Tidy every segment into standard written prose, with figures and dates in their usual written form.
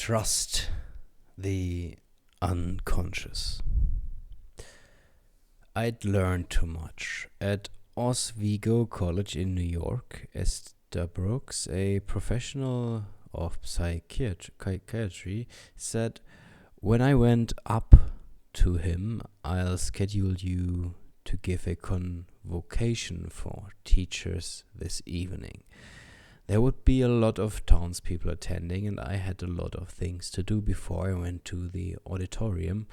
Trust the unconscious. I'd learned too much. At Oswego College in New York, Esther Brooks, a professional of psychiatry, said, "When I went up to him, I'll schedule you to give a convocation for teachers this evening. There would be a lot of townspeople attending, and I had a lot of things to do before I went to the auditorium,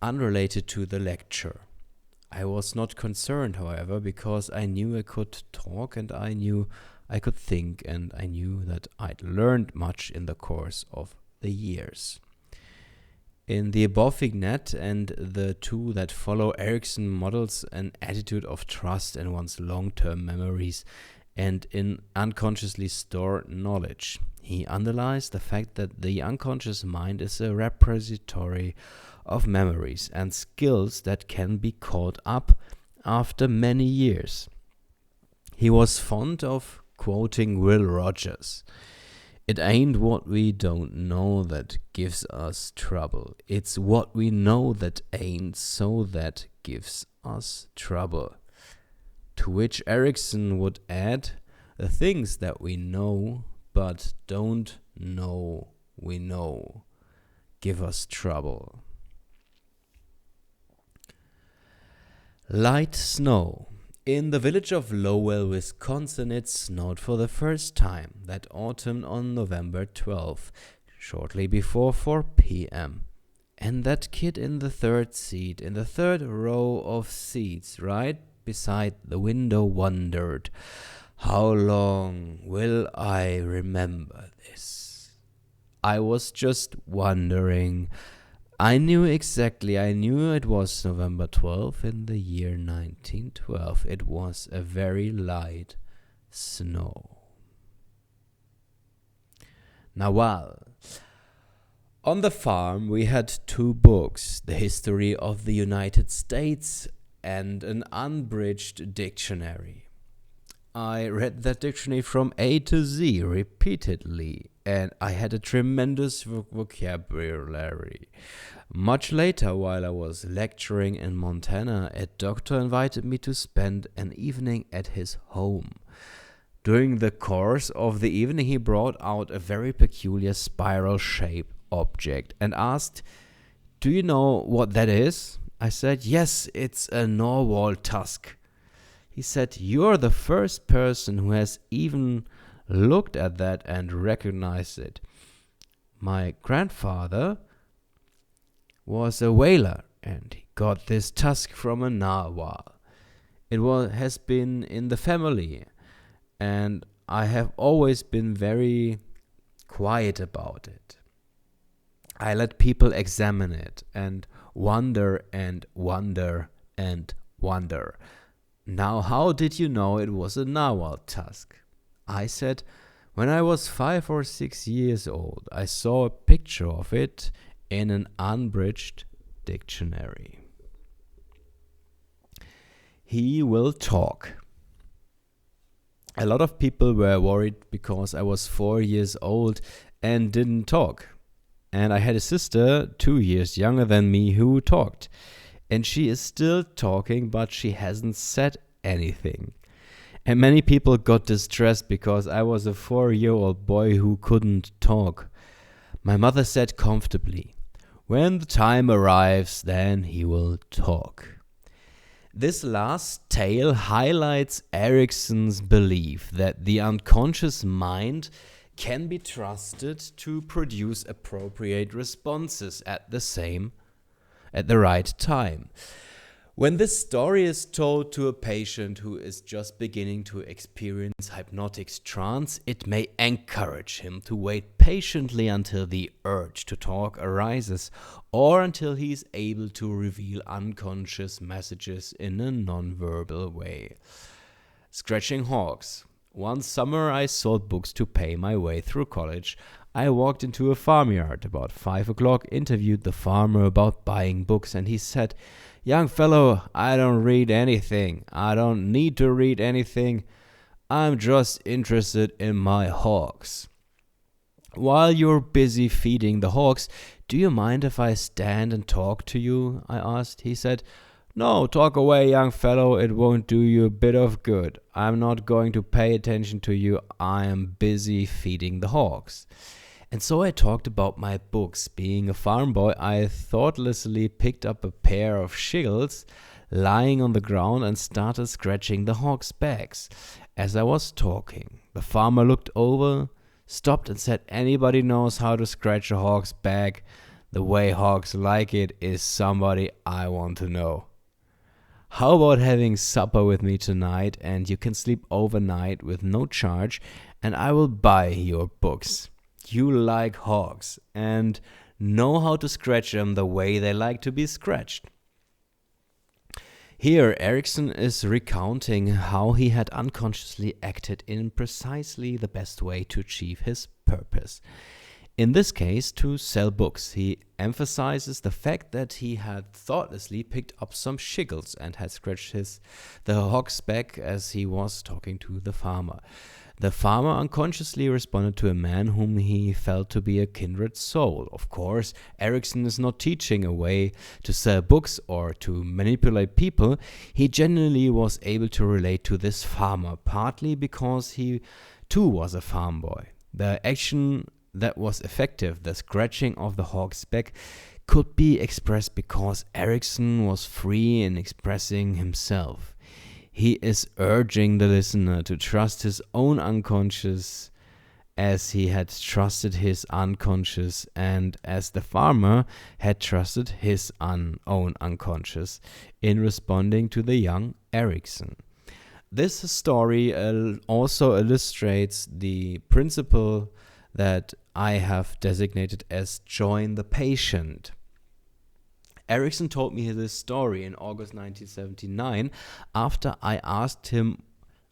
unrelated to the lecture. I was not concerned, however, because I knew I could talk, and I knew I could think, and I knew that I'd learned much in the course of the years." In the above vignette and the two that follow, Erickson models an attitude of trust in one's long-term memories and in unconsciously stored knowledge. He underlies the fact that the unconscious mind is a repository of memories and skills that can be caught up after many years. He was fond of quoting Will Rogers. "It ain't what we don't know that gives us trouble. It's what we know that ain't so that gives us trouble." To which Erickson would add, "The things that we know but don't know we know give us trouble." Light snow. In the village of Lowell, Wisconsin, it snowed for the first time that autumn on November 12th, shortly before 4 p.m. And that kid in the third seat, in the third row of seats, right beside the window, wondered, "How long will I remember this?" I was just wondering. I knew it was November 12th in the year 1912. It was a very light snow. Nawal. On the farm we had two books, the history of the United States and an unabridged dictionary. I read that dictionary from A to Z repeatedly, and I had a tremendous vocabulary. Much later, while I was lecturing in Montana, a doctor invited me to spend an evening at his home. During the course of the evening, he brought out a very peculiar spiral-shaped object and asked, "Do you know what that is?" I said, "Yes, it's a narwhal tusk." He said, "You're the first person who has even looked at that and recognized it. My grandfather was a whaler, and he got this tusk from a narwhal. It has been in the family, and I have always been very quiet about it. I let people examine it and wonder and wonder and wonder. Now, how did you know it was a narwhal tusk?" I said, "When I was 5 or 6 years old, I saw a picture of it in an unabridged dictionary." He will talk. A lot of people were worried because I was 4 years old and didn't talk. And I had a sister 2 years younger than me who talked. And she is still talking, but she hasn't said anything. And many people got distressed because I was a 4-year-old boy who couldn't talk. My mother said comfortably, "When the time arrives, then he will talk." This last tale highlights Erickson's belief that the unconscious mind can be trusted to produce appropriate responses at the right time. When this story is told to a patient who is just beginning to experience hypnotic trance, it may encourage him to wait patiently until the urge to talk arises, or until he is able to reveal unconscious messages in a non-verbal way. Scratching hawks. One summer I sold books to pay my way through college. I walked into a farmyard about 5 o'clock, interviewed the farmer about buying books, and he said, "Young fellow, I don't read anything. I don't need to read anything. I'm just interested in my hawks." While you're busy feeding the hogs, do you mind if I stand and talk to you? I asked. He said, No, talk away, young fellow. It won't do you a bit of good. I'm not going to pay attention to you. I am busy feeding the hogs. And so I talked about my books. Being a farm boy, I thoughtlessly picked up a pair of shiggles lying on the ground and started scratching the hogs' backs. As I was talking, the farmer looked over, stopped and said, Anybody knows how to scratch a hog's back the way hogs like it is somebody I want to know. How about having supper with me tonight and you can sleep overnight with no charge and I will buy your books. You like hogs and know how to scratch them the way they like to be scratched. Here, Erickson is recounting how he had unconsciously acted in precisely the best way to achieve his purpose. In this case, to sell books. He emphasizes the fact that he had thoughtlessly picked up some shiggles and had scratched the hog's back as he was talking to the farmer. The farmer unconsciously responded to a man whom he felt to be a kindred soul. Of course, Erickson is not teaching a way to sell books or to manipulate people. He genuinely was able to relate to this farmer, partly because he too was a farm boy. The action that was effective, the scratching of the hog's back, could be expressed because Erickson was free in expressing himself. He is urging the listener to trust his own unconscious as he had trusted his unconscious and as the farmer had trusted his own unconscious in responding to the young Erickson. This story also illustrates the principle that I have designated as join the patient. Erickson told me this story in August 1979 after I asked him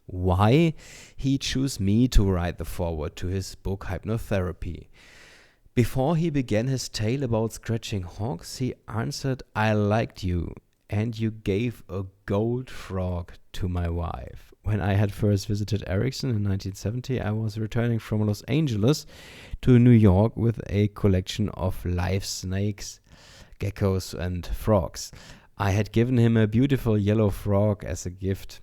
why he chose me to write the foreword to his book Hypnotherapy. Before he began his tale about scratching hogs, he answered, I liked you and you gave a gold frog to my wife. When I had first visited Erickson in 1970, I was returning from Los Angeles to New York with a collection of live snakes, geckos and frogs. I had given him a beautiful yellow frog as a gift.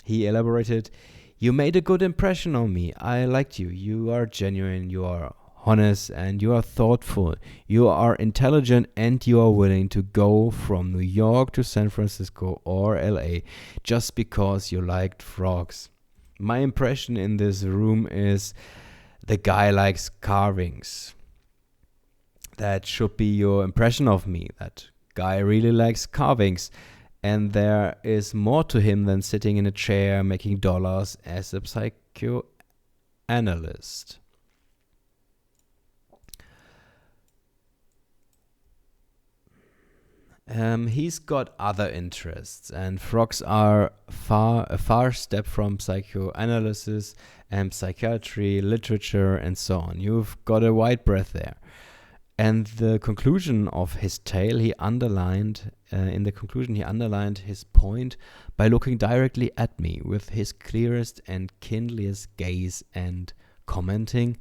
He elaborated, You made a good impression on me. I liked you. You are genuine, you are honest, and you are thoughtful. You are intelligent and you are willing to go from New York to San Francisco or LA just because you liked frogs. My impression in this room is the guy likes carvings. That should be your impression of me. That guy really likes carvings. And there is more to him than sitting in a chair making dollars as a psychoanalyst. He's got other interests, and frogs are a far step from psychoanalysis and psychiatry, literature, and so on. You've got a wide breadth there. And the conclusion of his tale, he underlined his point by looking directly at me with his clearest and kindliest gaze and commenting,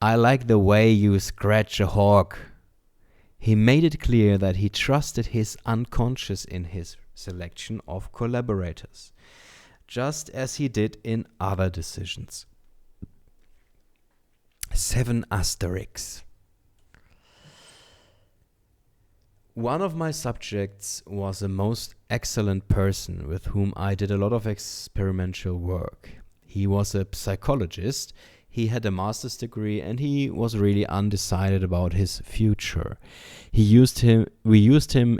I like the way you scratch a hog. He made it clear that he trusted his unconscious in his selection of collaborators, just as he did in other decisions. 7 asterisks. One of my subjects was a most excellent person with whom I did a lot of experimental work. He was a psychologist, he had a master's degree, and he was really undecided about his future. We used him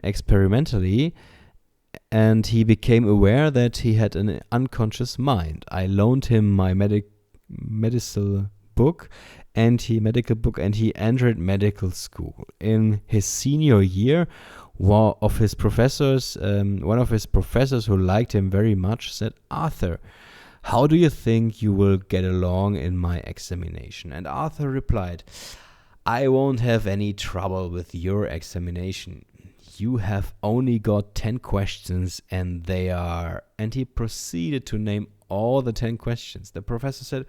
experimentally, and he became aware that he had an unconscious mind. I loaned him my medical book, and he entered medical school. In his senior year, one of his professors who liked him very much said, Arthur, how do you think you will get along in my examination? And Arthur replied, I won't have any trouble with your examination. You have only got 10 questions and he proceeded to name all the 10 questions. The professor said,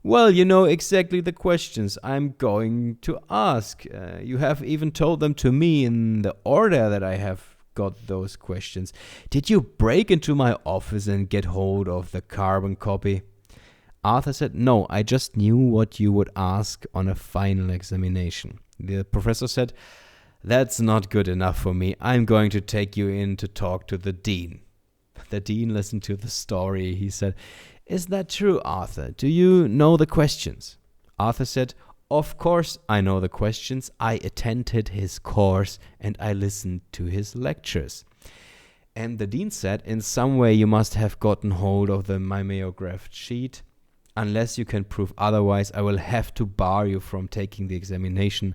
Well, you know exactly the questions I'm going to ask. You have even told them to me in the order that I have got those questions. Did you break into my office and get hold of the carbon copy? Arthur said, no, I just knew what you would ask on a final examination. The professor said, that's not good enough for me. I'm going to take you in to talk to the dean. The dean listened to the story. He said, is that true, Arthur? Do you know the questions? Arthur said, of course I know the questions. I attended his course and I listened to his lectures. And the dean said, in some way you must have gotten hold of the mimeographed sheet. Unless you can prove otherwise, I will have to bar you from taking the examination,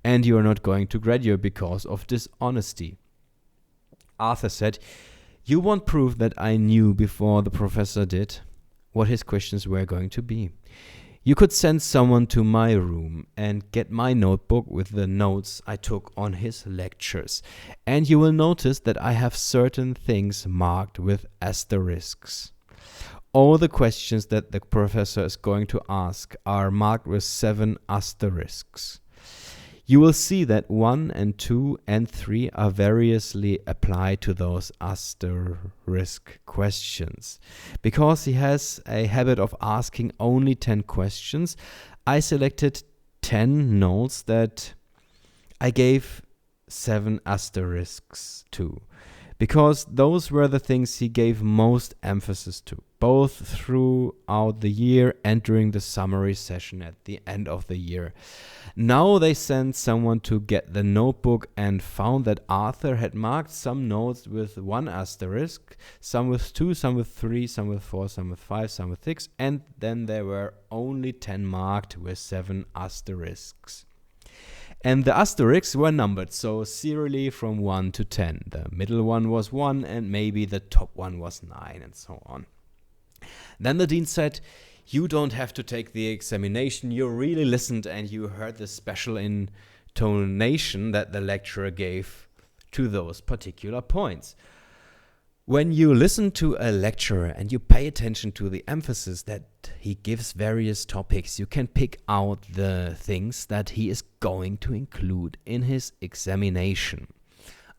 and you are not going to graduate because of dishonesty. Arthur said, you want proof that I knew before the professor did what his questions were going to be. You could send someone to my room and get my notebook with the notes I took on his lectures, and you will notice that I have certain things marked with asterisks. All the questions that the professor is going to ask are marked with 7 asterisks. You will see that 1 and 2 and 3 are variously applied to those asterisk questions. Because he has a habit of asking only 10 questions, I selected 10 notes that I gave 7 asterisks to, because those were the things he gave most emphasis to, both throughout the year and during the summary session at the end of the year. Now they sent someone to get the notebook and found that Arthur had marked some notes with 1 asterisk, some with 2, some with 3, some with 4, some with 5, some with 6, and then there were only 10 marked with 7 asterisks. And the asterisks were numbered, so serially from 1 to 10. The middle one was 1 and maybe the top one was 9 and so on. Then the dean said, you don't have to take the examination. You really listened and you heard the special intonation that the lecturer gave to those particular points. When you listen to a lecturer and you pay attention to the emphasis that he gives various topics, you can pick out the things that he is going to include in his examination.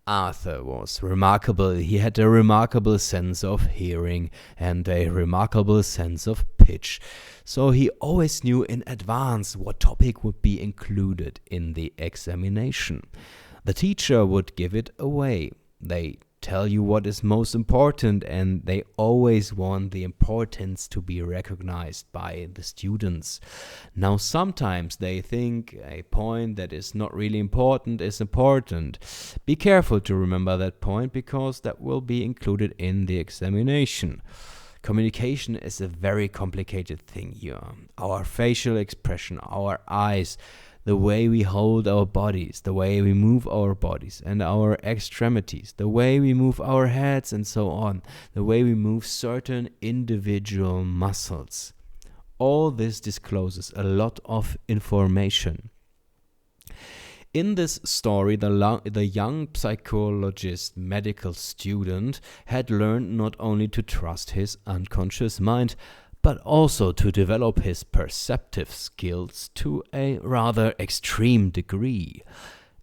Arthur was remarkable. He had a remarkable sense of hearing and a remarkable sense of pitch. So he always knew in advance what topic would be included in the examination. The teacher would give it away. They tell you what is most important, and they always want the importance to be recognized by the students. Now, sometimes they think a point that is not really important is important. Be careful to remember that point, because that will be included in the examination. Communication is a very complicated thing here. Our facial expression, our eyes, the way we hold our bodies, the way we move our bodies and our extremities, the way we move our heads and so on, the way we move certain individual muscles. All this discloses a lot of information. In this story, the young psychologist medical student had learned not only to trust his unconscious mind, but also to develop his perceptive skills to a rather extreme degree.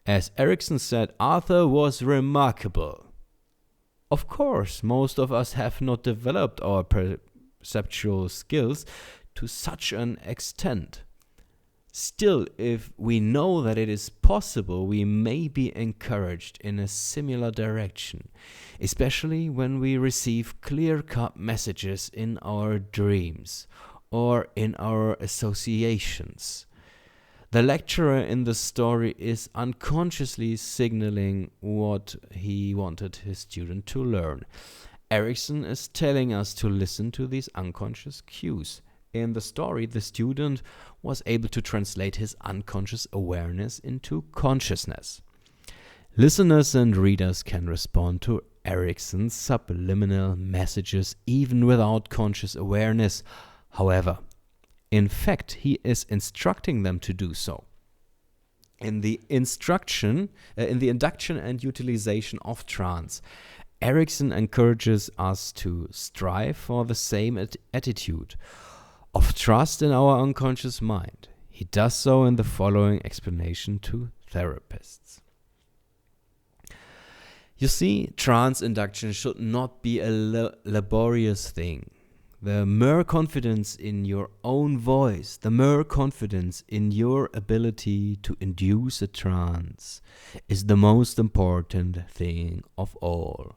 As Erickson said, Arthur was remarkable. Of course, most of us have not developed our perceptual skills to such an extent. Still, if we know that it is possible, we may be encouraged in a similar direction, especially when we receive clear-cut messages in our dreams or in our associations. The lecturer in the story is unconsciously signaling what he wanted his student to learn. Erickson is telling us to listen to these unconscious cues. In the story, the student was able to translate his unconscious awareness into consciousness. Listeners and readers can respond to Erickson's subliminal messages even without conscious awareness. However, in fact, he is instructing them to do so. In the induction and utilization of trance, Erickson encourages us to strive for the same attitude. of trust in our unconscious mind. He does so in the following explanation to therapists. You see, trance induction should not be a laborious thing. The mere confidence in your own voice, the mere confidence in your ability to induce a trance is the most important thing of all.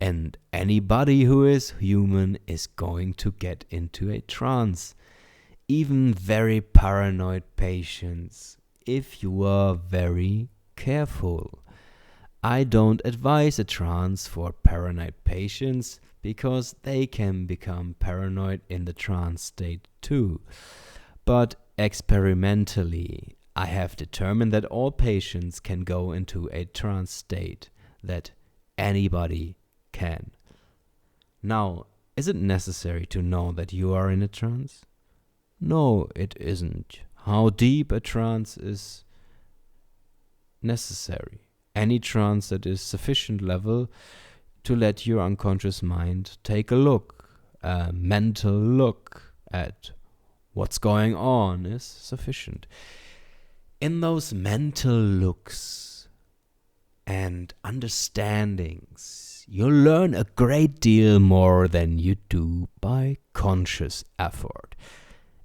And anybody who is human is going to get into a trance. Even very paranoid patients, if you are very careful. I don't advise a trance for paranoid patients because they can become paranoid in the trance state too. But experimentally, I have determined that all patients can go into a trance state, that anybody can. Now, is it necessary to know that you are in a trance? No, it isn't. How deep a trance is necessary. Any trance that is sufficient level to let your unconscious mind take a look, a mental look at what's going on is sufficient. In those mental looks and understandings, you'll learn a great deal more than you do by conscious effort.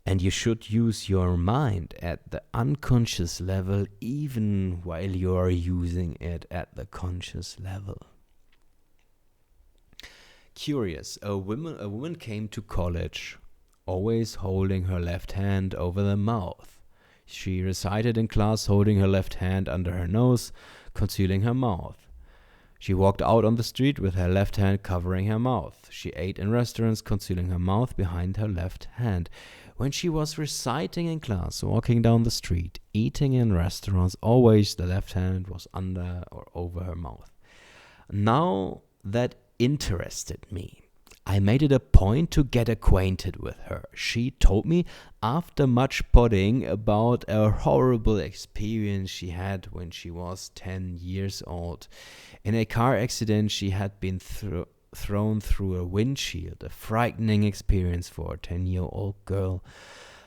And you should use your mind at the unconscious level even while you are using it at the conscious level. Curious, a woman came to college, always holding her left hand over the mouth. She recited in class holding her left hand under her nose, concealing her mouth. She walked out on the street with her left hand covering her mouth. She ate in restaurants, concealing her mouth behind her left hand. When she was reciting in class, walking down the street, eating in restaurants, always the left hand was under or over her mouth. Now that interested me. I made it a point to get acquainted with her. She told me, after much podding, about a horrible experience she had when she was 10 years old. In a car accident, she had been thrown through a windshield, a frightening experience for a 10-year-old girl.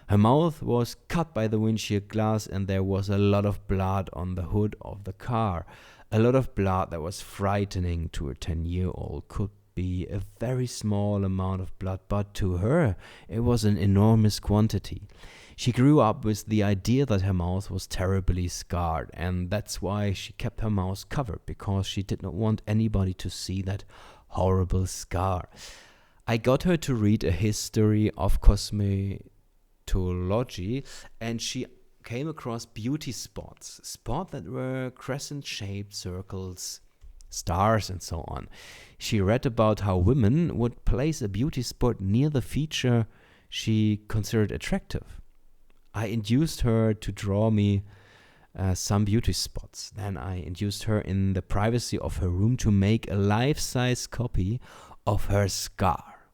Her mouth was cut by the windshield glass and there was a lot of blood on the hood of the car. A lot of blood that was frightening to a 10-year-old. Could be a very small amount of blood, but to her it was an enormous quantity. She grew up with the idea that her mouth was terribly scarred, and that's why she kept her mouth covered, because she did not want anybody to see that horrible scar. I got her to read a history of cosmetology, and she came across beauty spots that were crescent-shaped circles, stars, and so on. She read about how women would place a beauty spot near the feature she considered attractive. I induced her to draw me some beauty spots. Then I induced her in the privacy of her room to make a life-size copy of her scar.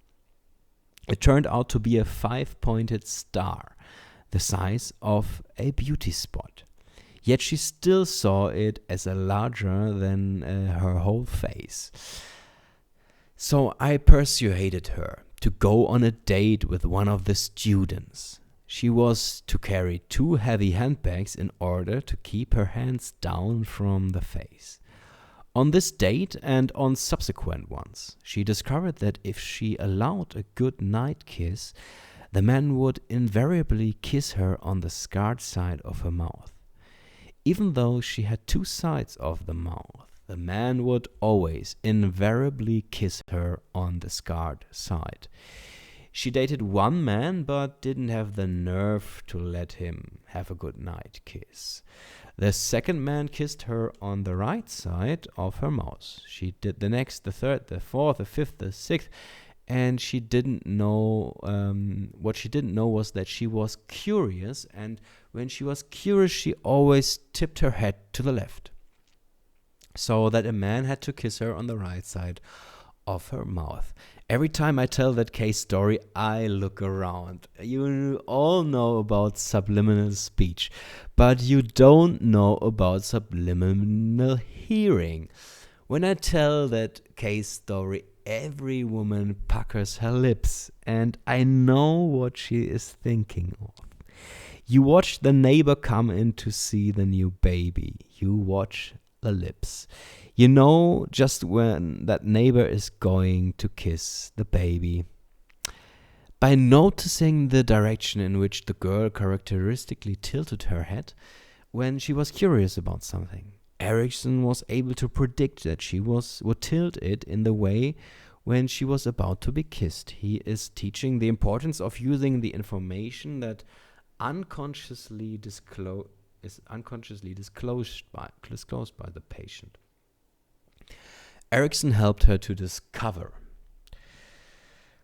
It turned out to be a 5-pointed star, the size of a beauty spot. Yet she still saw it as a larger than her whole face. So I persuaded her to go on a date with one of the students. She was to carry 2 heavy handbags in order to keep her hands down from the face. On this date and on subsequent ones, she discovered that if she allowed a good night kiss, the man would invariably kiss her on the scarred side of her mouth. Even though she had 2 sides of the mouth, the man would always invariably kiss her on the scarred side. She dated one man but didn't have the nerve to let him have a good night kiss. The second man kissed her on the right side of her mouth. She did the next, the third, the fourth, the fifth, the sixth, and she didn't know, what she didn't know was that she was curious, and when she was curious, she always tipped her head to the left, so that a man had to kiss her on the right side of her mouth. Every time I tell that case story, I look around. You all know about subliminal speech, but you don't know about subliminal hearing. When I tell that case story, every woman puckers her lips, and I know what she is thinking of. You watch the neighbor come in to see the new baby. You watch the lips. You know just when that neighbor is going to kiss the baby. By noticing the direction in which the girl characteristically tilted her head when she was curious about something, Erickson was able to predict that she would tilt it in the way when she was about to be kissed. He is teaching the importance of using the information that unconsciously disclosed by the patient. Erickson helped her to discover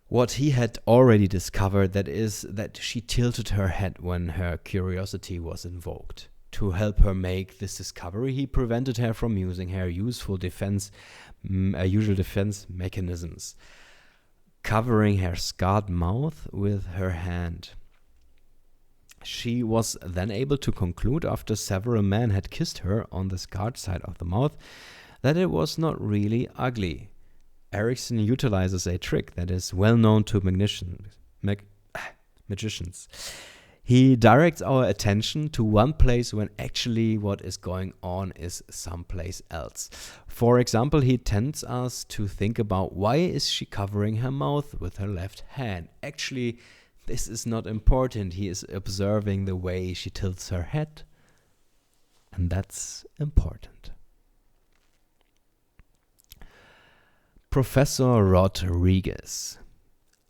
what he had already discovered, that is, that she tilted her head when her curiosity was invoked. To help her make this discovery, he prevented her from using her usual defense mechanisms, covering her scarred mouth with her hand. She was then able to conclude, after several men had kissed her on the scarred side of the mouth, that it was not really ugly. Erickson utilizes a trick that is well known to magicians. He directs our attention to one place when actually what is going on is someplace else. For example, he tempts us to think about, why is she covering her mouth with her left hand? Actually, this is not important. He is observing the way she tilts her head, and that's important. Professor Rodriguez.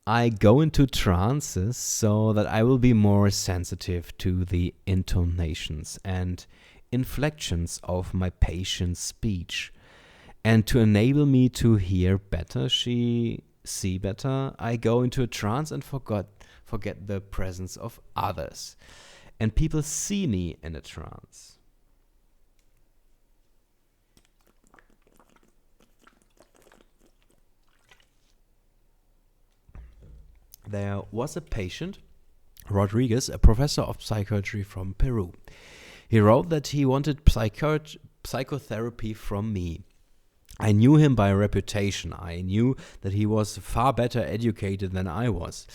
I go into trances so that I will be more sensitive to the intonations and inflections of my patient's speech, and to enable me to hear better, see better, I go into a trance and forget the presence of others, and people see me in a trance. There was a patient, Rodriguez, a professor of psychiatry from Peru. He wrote that he wanted psychotherapy from me. I knew him by reputation. I knew that he was far better educated than I was.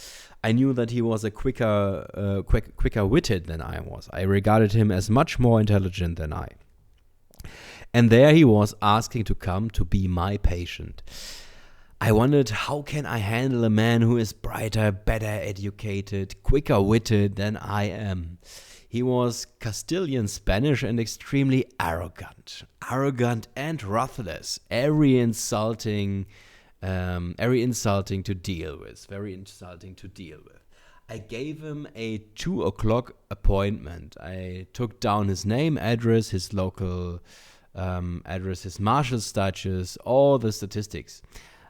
I knew that he was quicker witted than I was. I regarded him as much more intelligent than I. And there he was asking to come to be my patient. I wondered, how can I handle a man who is brighter, better educated, quicker witted than I am? He was Castilian Spanish and extremely arrogant and ruthless, very insulting to deal with. I gave him a 2 o'clock appointment. I took down his name, address, his local address, his marshal status, all the statistics.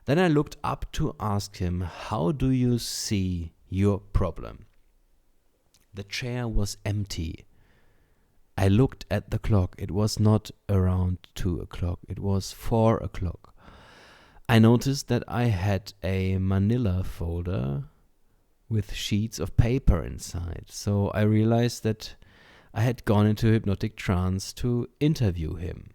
Then I looked up to ask him, how do you see your problem? The chair was empty. I looked at the clock. It was not around 2 o'clock. It was 4 o'clock. I noticed that I had a manila folder with sheets of paper inside. So I realized that I had gone into a hypnotic trance to interview him.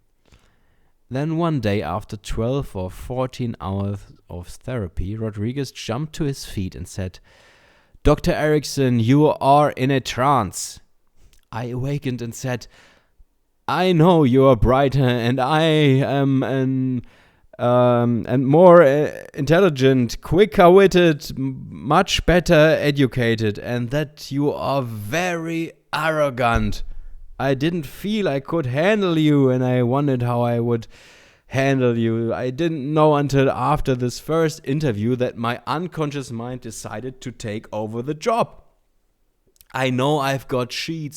Then one day, after 12 or 14 hours of therapy, Rodriguez jumped to his feet and said, "Dr. Erickson, you are in a trance." I awakened and said, "I know you are brighter and I am and more intelligent, quicker-witted, much better educated, and that you are very arrogant. I didn't feel I could handle you, and I wondered how I would handle you. I didn't know until after this first interview that my unconscious mind decided to take over the job. I know I've got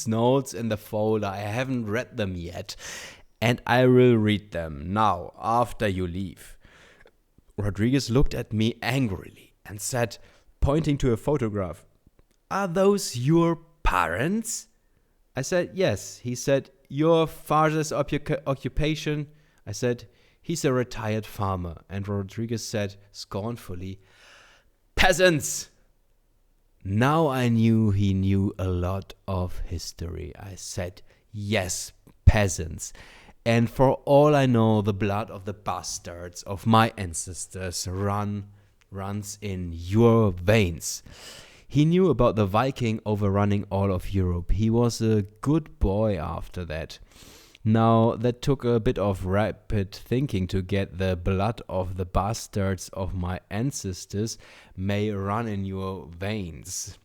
notes in the folder. I haven't read them yet, and I will read them now after you leave." Rodriguez looked at me angrily and said, pointing to a photograph, "Are those your parents?" I said, "Yes." He said, "Your father's occupation?" I said, "He's a retired farmer." And Rodriguez said scornfully, "Peasants!" Now I knew he knew a lot of history. I said, "Yes, peasants." And for all I know, the blood of the bastards of my ancestors runs in your veins. He knew about the Viking overrunning all of Europe. He was a good boy after that. Now, that took a bit of rapid thinking to get the blood of the bastards of my ancestors may run in your veins.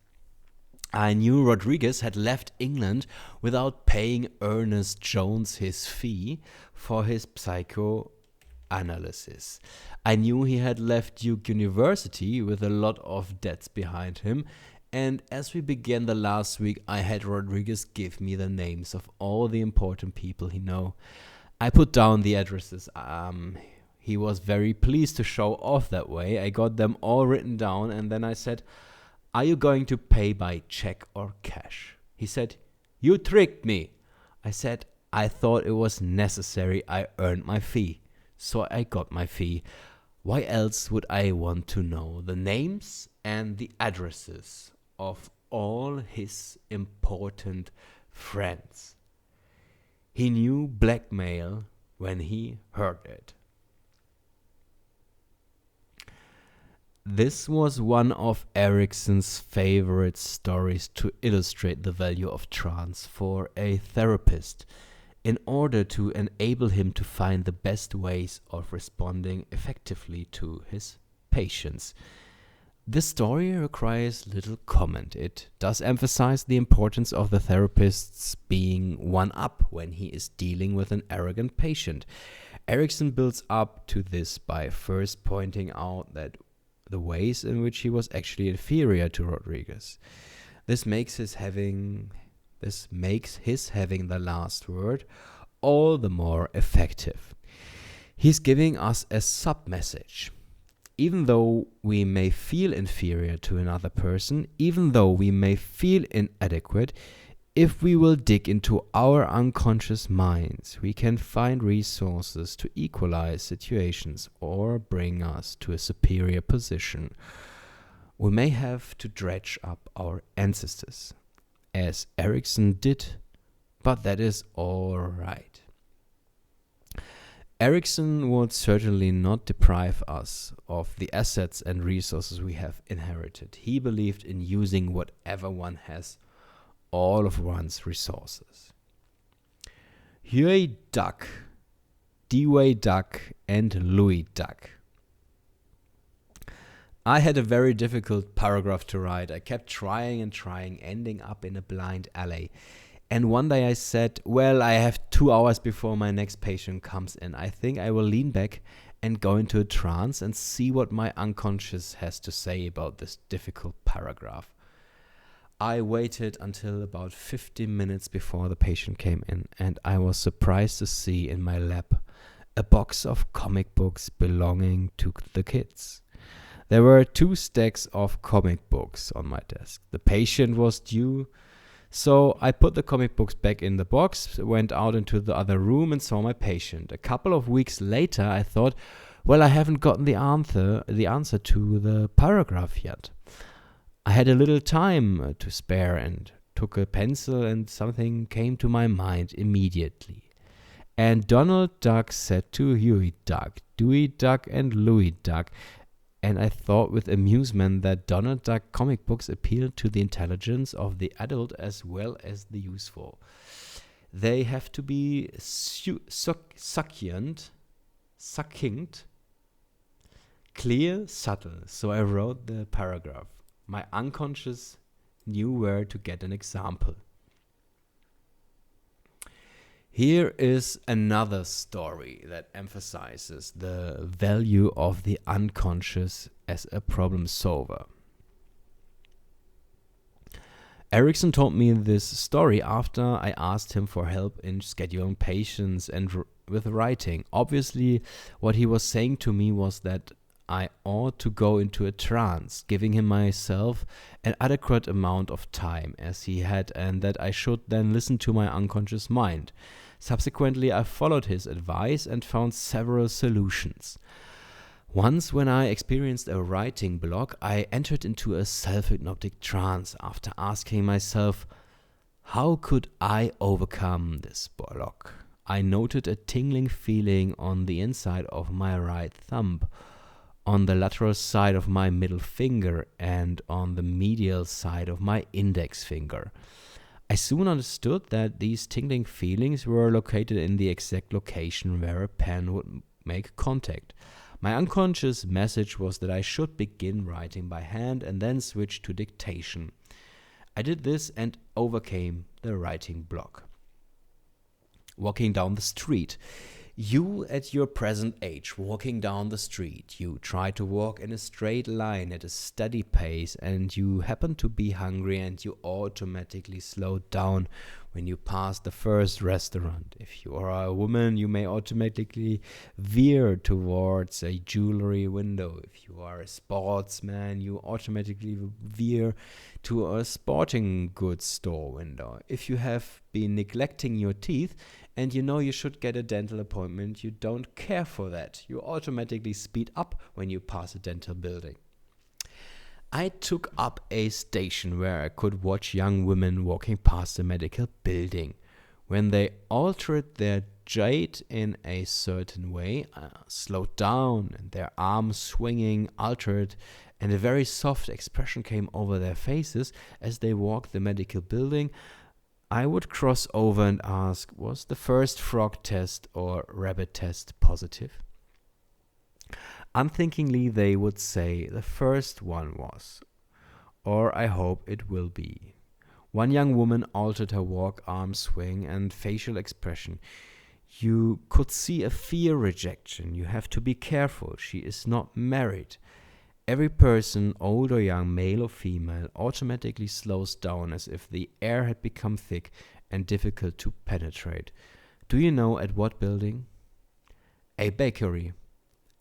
I knew Rodriguez had left England without paying Ernest Jones his fee for his psychoanalysis. I knew he had left Duke University with a lot of debts behind him, and as we began the last week, I had Rodriguez give me the names of all the important people he know. I put down the addresses. He was very pleased to show off that way. I got them all written down, and then I said, "Are you going to pay by check or cash?" He said, "You tricked me." I said, "I thought it was necessary. I earned my fee." So I got my fee. Why else would I want to know the names and the addresses of all his important friends? He knew blackmail when he heard it. This was one of Erickson's favorite stories to illustrate the value of trance for a therapist in order to enable him to find the best ways of responding effectively to his patients. This story requires little comment. It does emphasize the importance of the therapist's being one up when he is dealing with an arrogant patient. Erickson builds up to this by first pointing out that the ways in which he was actually inferior to Rodriguez. This makes his having the last word all the more effective. He's giving us a sub-message. Even though we may feel inferior to another person, even though we may feel inadequate, if we will dig into our unconscious minds, we can find resources to equalize situations or bring us to a superior position. We may have to dredge up our ancestors, as Erickson did, but that is all right. Erickson would certainly not deprive us of the assets and resources we have inherited. He believed in using whatever one has, all of one's resources. Huey Duck, Dewey Duck, and Louis Duck. I had a very difficult paragraph to write. I kept trying and trying, ending up in a blind alley. And one day I said, well, I have 2 hours before my next patient comes in. I think I will lean back and go into a trance and see what my unconscious has to say about this difficult paragraph. I waited until about 15 minutes before the patient came in, and I was surprised to see in my lap a box of comic books belonging to the kids. There were 2 stacks of comic books on my desk. The patient was due, so I put the comic books back in the box, went out into the other room and saw my patient. A couple of weeks later, I thought, well, I haven't gotten the answer to the paragraph yet. I had a little time to spare and took a pencil, and something came to my mind immediately. And Donald Duck said to Huey Duck, Dewey Duck, and Louis Duck, and I thought with amusement that Donald Duck comic books appealed to the intelligence of the adult as well as the useful. They have to be succinct, clear, subtle. So I wrote the paragraph. My unconscious knew where to get an example. Here is another story that emphasizes the value of the unconscious as a problem solver. Erickson told me this story after I asked him for help in scheduling patients and with writing. Obviously, what he was saying to me was that I ought to go into a trance, giving him myself an adequate amount of time as he had, and that I should then listen to my unconscious mind. Subsequently, I followed his advice and found several solutions. Once, when I experienced a writing block, I entered into a self-hypnotic trance after asking myself, how could I overcome this block? I noted a tingling feeling on the inside of my right thumb, on the lateral side of my middle finger, and on the medial side of my index finger. I soon understood that these tingling feelings were located in the exact location where a pen would make contact. My unconscious message was that I should begin writing by hand and then switch to dictation. I did this and overcame the writing block. Walking down the street. You at your present age, walking down the street, you try to walk in a straight line at a steady pace, and you happen to be hungry and you automatically slow down when you pass the first restaurant. If you are a woman, you may automatically veer towards a jewelry window. If you are a sportsman, you automatically veer to a sporting goods store window. If you have been neglecting your teeth and you know you should get a dental appointment, you don't care for that. You automatically speed up when you pass a dental building. I took up a station where I could watch young women walking past a medical building. When they altered their gait in a certain way, slowed down, and their arms swinging altered, and a very soft expression came over their faces as they walked the medical building, I would cross over and ask, was the first frog test or rabbit test positive? Unthinkingly, they would say the first one was, or I hope it will be. One young woman altered her walk, arm swing, and facial expression. You could see a fear rejection. You have to be careful. She is not married. Every person, old or young, male or female, automatically slows down as if the air had become thick and difficult to penetrate. Do you know at what building? A bakery.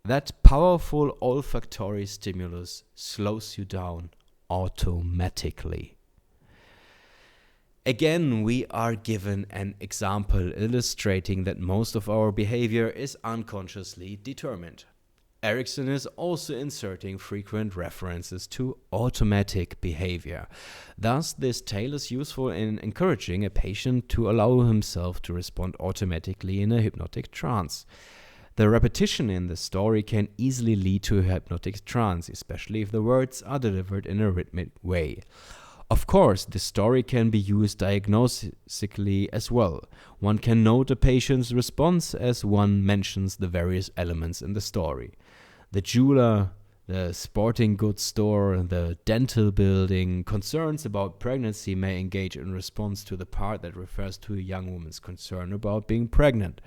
That powerful olfactory stimulus slows you down automatically. Again, we are given an example illustrating that most of our behavior is unconsciously determined. Erickson is also inserting frequent references to automatic behavior. Thus, this tale is useful in encouraging a patient to allow himself to respond automatically in a hypnotic trance. The repetition in the story can easily lead to a hypnotic trance, especially if the words are delivered in a rhythmic way. Of course, the story can be used diagnostically as well. One can note a patient's response as one mentions the various elements in the story. The jeweler, the sporting goods store, the dental building, concerns about pregnancy may engage in response to the part that refers to a young woman's concern about being pregnant.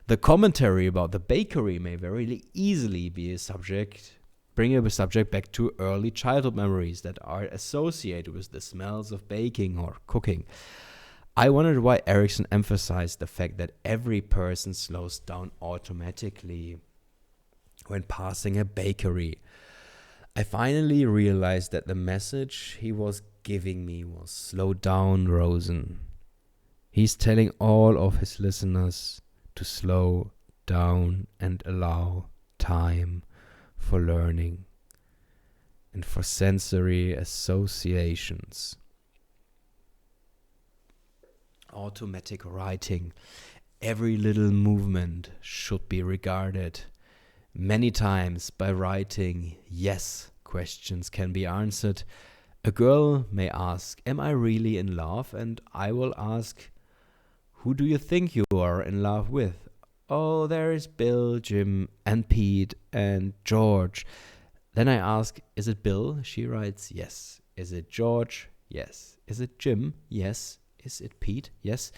The commentary about the bakery may very easily be a subject, bring a subject back to early childhood memories that are associated with the smells of baking or cooking. I wondered why Erickson emphasized the fact that every person slows down automatically when passing a bakery. I finally realized that the message he was giving me was slow down, Rosen. He's telling all of his listeners to slow down and allow time for learning and for sensory associations. Automatic writing. Every little movement should be regarded. Many times by writing yes questions can be answered. A girl may ask, am I really in love? And I will ask, who do you think you are in love with? Oh, there is Bill, Jim, and Pete, and George. Then I ask, is it Bill? She writes, yes. Is it George? Yes. Is it Jim? Yes. Is it Pete? Yes.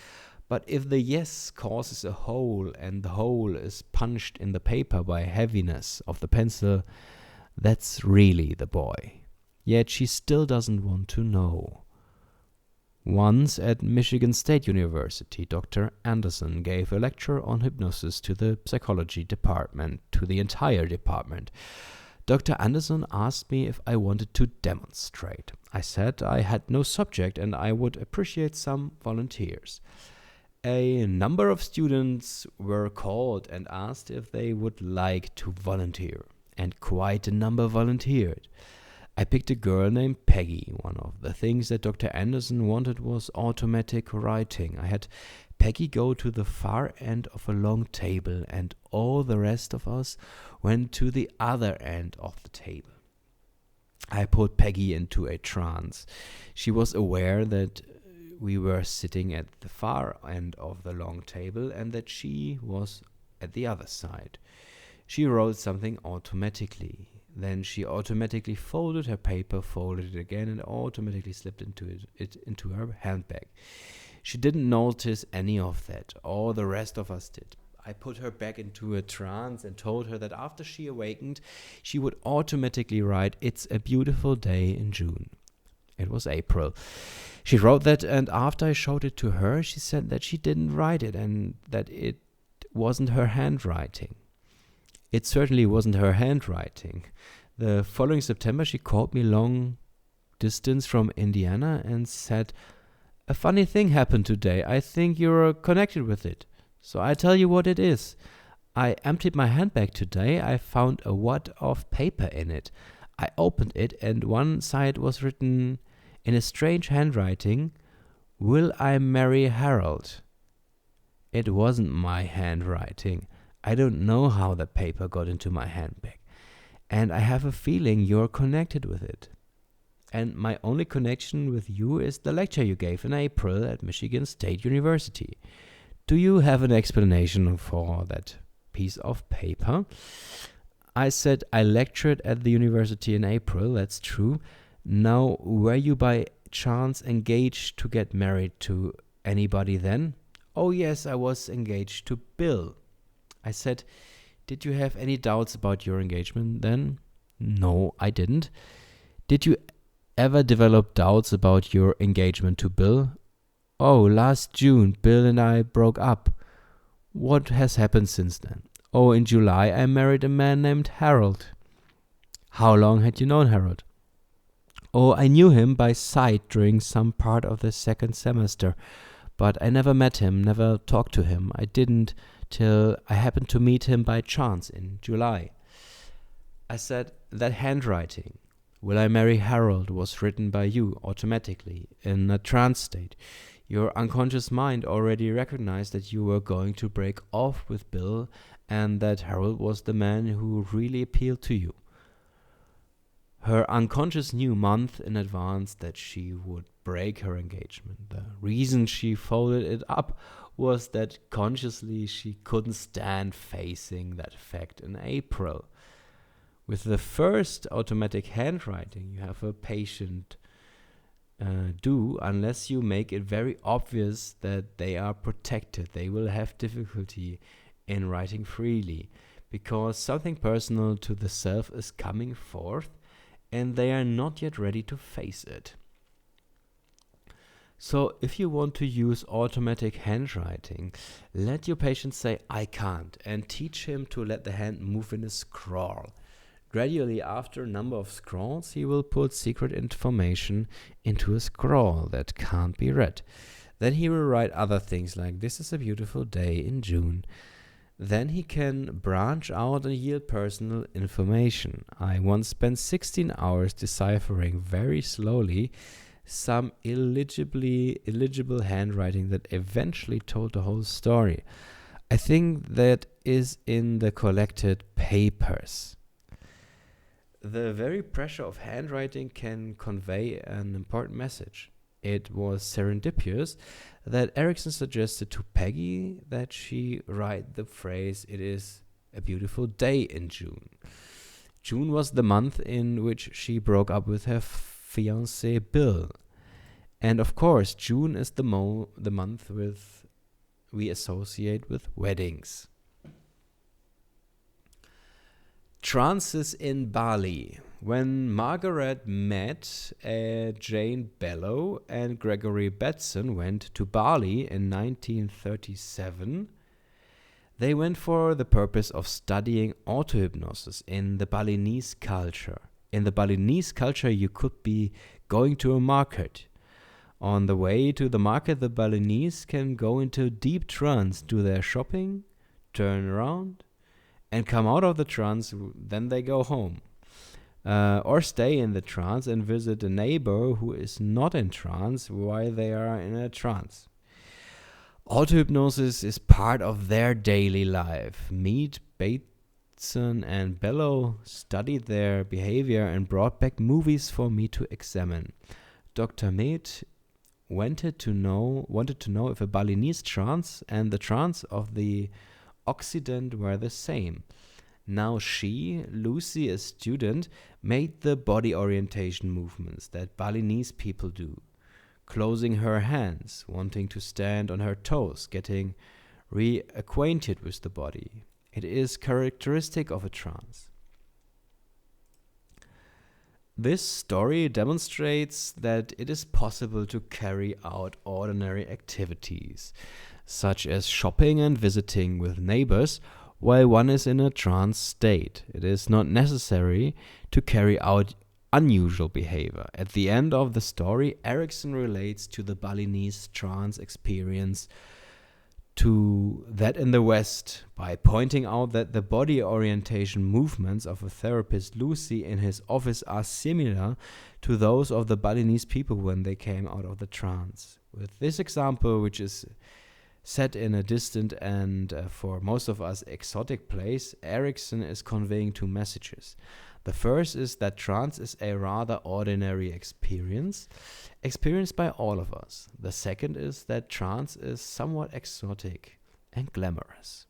But if the yes causes a hole and the hole is punched in the paper by heaviness of the pencil, that's really the boy. Yet she still doesn't want to know. Once at Michigan State University, Dr. Anderson gave a lecture on hypnosis to the psychology department, to the entire department. Dr. Anderson asked me if I wanted to demonstrate. I said I had no subject and I would appreciate some volunteers. A number of students were called and asked if they would like to volunteer, and quite a number volunteered. I picked a girl named Peggy. One of the things that Dr. Anderson wanted was automatic writing. I had Peggy go to the far end of a long table, and all the rest of us went to the other end of the table. I put Peggy into a trance. She was aware that we were sitting at the far end of the long table and that she was at the other side. She wrote something automatically. Then she automatically folded her paper, folded it again, and automatically slipped it into her handbag. She didn't notice any of that. All the rest of us did. I put her back into a trance and told her that after she awakened, she would automatically write, "It's a beautiful day in June." It was April. She wrote that, and after I showed it to her, she said that she didn't write it and that it wasn't her handwriting. It certainly wasn't her handwriting. The following September, she called me long distance from Indiana and said, "A funny thing happened today. I think you're connected with it. So I tell you what it is. I emptied my handbag today. I found a wad of paper in it. I opened it, and one side was written in a strange handwriting, 'Will I marry Harold?' It wasn't my handwriting. I don't know how the paper got into my handbag. And I have a feeling you're connected with it. And my only connection with you is the lecture you gave in April at Michigan State University. Do you have an explanation for that piece of paper?" I said, "I lectured at the university in April, that's true. Now, were you by chance engaged to get married to anybody then?" "Oh yes, I was engaged to Bill." I said, "Did you have any doubts about your engagement then?" "No, I didn't." "Did you ever develop doubts about your engagement to Bill?" "Oh, last June, Bill and I broke up." "What has happened since then?" "Oh, in July I married a man named Harold." "How long had you known Harold?" "Oh, I knew him by sight during some part of the second semester, but I never met him, never talked to him. I didn't till I happened to meet him by chance in July." I said, "That handwriting, 'Will I marry Harold,' was written by you automatically in a trance state. Your unconscious mind already recognized that you were going to break off with Bill and that Harold was the man who really appealed to you. Her unconscious knew months in advance that she would break her engagement. The reason she folded it up was that consciously she couldn't stand facing that fact in April. With the first automatic handwriting you have a patient do, unless you make it very obvious that they are protected, they will have difficulty in writing freely, because something personal to the self is coming forth and they are not yet ready to face it. So if you want to use automatic handwriting, let your patient say, "I can't," and teach him to let the hand move in a scrawl. Gradually, after a number of scrawls, he will put secret information into a scrawl that can't be read. Then he will write other things like, "This is a beautiful day in June." Then he can branch out and yield personal information. I once spent 16 hours deciphering very slowly some illegible handwriting that eventually told the whole story. I think that is in the collected papers. The very pressure of handwriting can convey an important message. It was serendipitous that Erickson suggested to Peggy that she write the phrase, "It is a beautiful day in June." June was the month in which she broke up with her fiancé Bill. And of course, June is the month we associate with weddings. Trances in Bali. When Margaret met Jane Bellow and Gregory Bateson went to Bali in 1937, they went for the purpose of studying auto-hypnosis in the Balinese culture. In the Balinese culture, you could be going to a market. On the way to the market, the Balinese can go into deep trance, do their shopping, turn around, and come out of the trance, then they go home. Or stay in the trance and visit a neighbor who is not in trance while they are in a trance. Auto-hypnosis is part of their daily life. Meet Bateson and Bellow studied their behavior and brought back movies for me to examine. Dr. Med wanted to know if a Balinese trance and the trance of the Occident were the same. Now she, Lucy, a student, made the body orientation movements that Balinese people do. Closing her hands, wanting to stand on her toes, getting reacquainted with the body. It is characteristic of a trance. This story demonstrates that it is possible to carry out ordinary activities, such as shopping and visiting with neighbors, while one is in a trance state. It is not necessary to carry out unusual behavior. At the end of the story, Erickson relates to the Balinese trance experience to that in the West by pointing out that the body orientation movements of a therapist Lucy in his office are similar to those of the Balinese people when they came out of the trance. With this example, which is set in a distant and for most of us exotic place, Erickson is conveying two messages. The first is that trance is a rather ordinary experience, experienced by all of us. The second is that trance is somewhat exotic and glamorous.